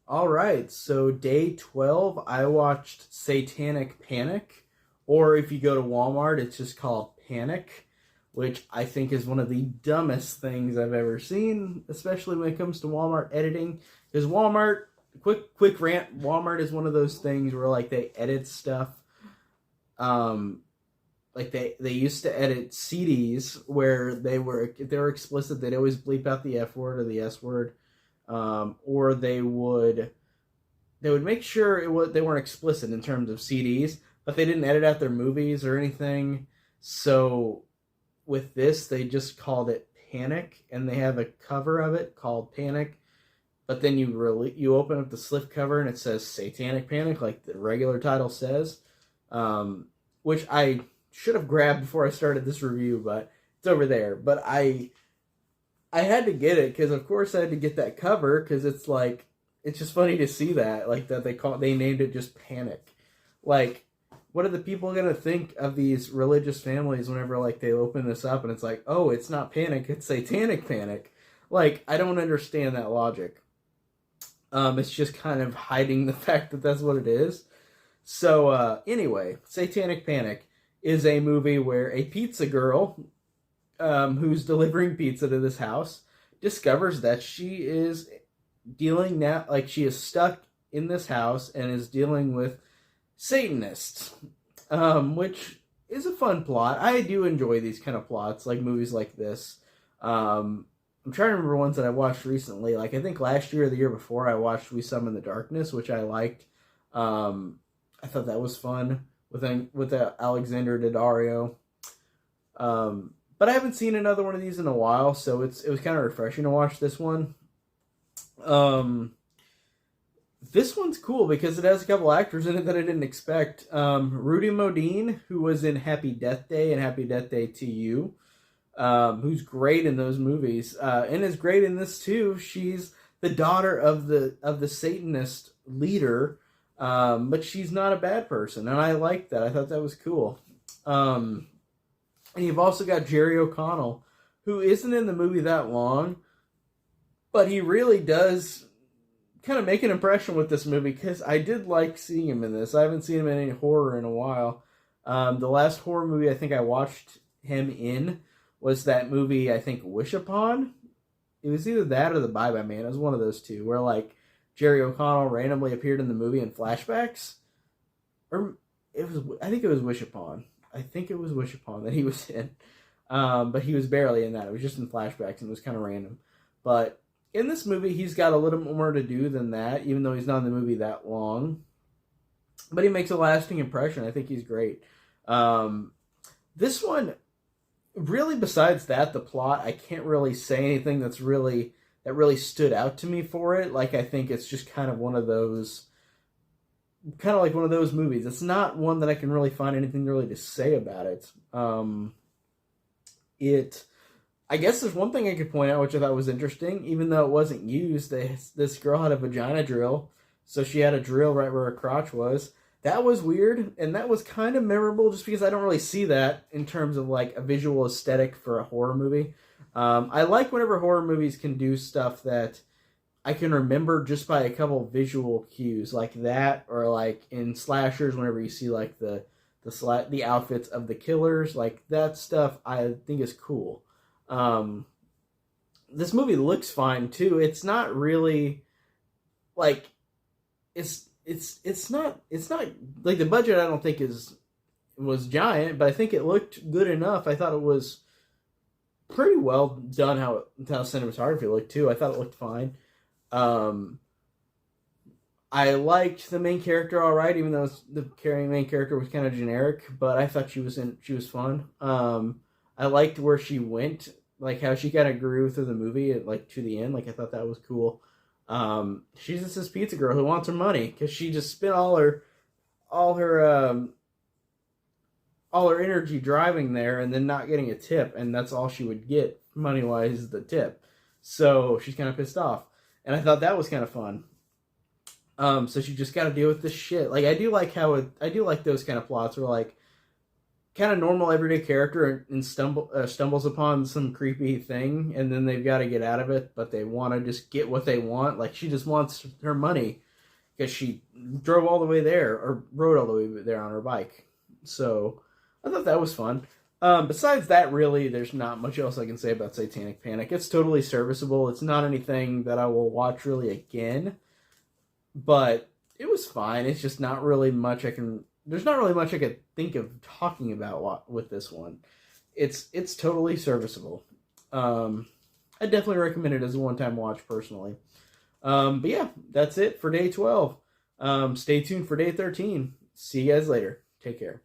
All right, so day 12, I watched Satanic Panic, or if you go to Walmart, it's just called Panic, which I think is one of the dumbest things I've ever seen, especially when it comes to Walmart editing. Because Walmart, quick rant, Walmart is one of those things where like they edit stuff. Um, like they used to edit CDs where if they were explicit, they'd always bleep out the F word or the S word, or they would make sure they weren't explicit in terms of CDs, but they didn't edit out their movies or anything. So with this, they just called it Panic, and they have a cover of it called Panic. But then you open up the slip cover and it says Satanic Panic, like the regular title says, which I should have grabbed before I started this review, but it's over there. But I had to get it because of course I had to get that cover because it's just funny to see that like that they named it just Panic. Like, what are the people gonna think of these religious families whenever like they open this up and it's like, oh, it's not Panic, it's Satanic Panic? Like, I don't understand that logic. It's just kind of hiding the fact that that's what it is. So anyway, Satanic Panic is a movie where a pizza girl who's delivering pizza to this house discovers that she is dealing now, like she is stuck in this house and is dealing with Satanists, which is a fun plot. I do enjoy these kind of plots, like movies like this. I'm trying to remember ones that I watched recently. Like I think last year or the year before, I watched We Summon the Darkness, which I liked. I thought that was fun with Alexander Daddario. But I haven't seen another one of these in a while, so it was kind of refreshing to watch this one. This one's cool because it has a couple actors in it that I didn't expect. Rudy Modine, who was in Happy Death Day and Happy Death Day to You, who's great in those movies, and is great in this too. She's the daughter of the Satanist leader, but she's not a bad person, and I liked that. I thought that was cool. And you've also got Jerry O'Connell, who isn't in the movie that long, but he really does kind of make an impression with this movie because I did like seeing him in this. I haven't seen him in any horror in a while. The last horror movie I think I watched him in was that movie, I think, Wish Upon. It was either that or The Bye Bye Man. It was one of those two, where like Jerry O'Connell randomly appeared in the movie in flashbacks. I think it was Wish Upon. I think it was Wish Upon that he was in. But he was barely in that. It was just in flashbacks and it was kind of random. But in this movie, he's got a little more to do than that, even though he's not in the movie that long. But he makes a lasting impression. I think he's great. This one, really, besides that, the plot, I can't really say anything that really stood out to me for it. Like, I think it's just kind of one of those movies. It's not one that I can really find anything really to say about it. I guess there's one thing I could point out which I thought was interesting, even though it wasn't used. This girl had a vagina drill, so she had a drill right where her crotch was. That was weird, and that was kind of memorable just because I don't really see that in terms of like a visual aesthetic for a horror movie. I like whenever horror movies can do stuff that I can remember just by a couple visual cues like that, or like in slashers whenever you see like the outfits of the killers, like that stuff I think is cool. This movie looks fine too. It's not really like it's not like the budget I don't think was giant, but I think it looked good enough. I thought it was pretty well done how cinematography looked too. I thought it looked fine. I liked the main character all right, even though the main character was kind of generic, but I thought she was fun. I liked where she went, like how she kind of grew through the movie, like to the end. Like I thought that was cool. She's just this pizza girl who wants her money because she just spent all her energy driving there and then not getting a tip, and that's all she would get money wise, the tip. So she's kind of pissed off, and I thought that was kind of fun. So she just got to deal with this shit. Like I do like those kind of plots where like kind of normal everyday character and stumbles upon some creepy thing, and then they've got to get out of it, but they want to just get what they want. Like, she just wants her money because she drove all the way there, or rode all the way there on her bike. So I thought that was fun. Besides that, really, there's not much else I can say about Satanic Panic. It's totally serviceable. It's not anything that I will watch really again, but it was fine. It's just not really much I can. There's not really much I could think of talking about with this one. It's totally serviceable. I definitely recommend it as a one-time watch personally. But yeah, that's it for day 12. Stay tuned for day 13. See you guys later. Take care.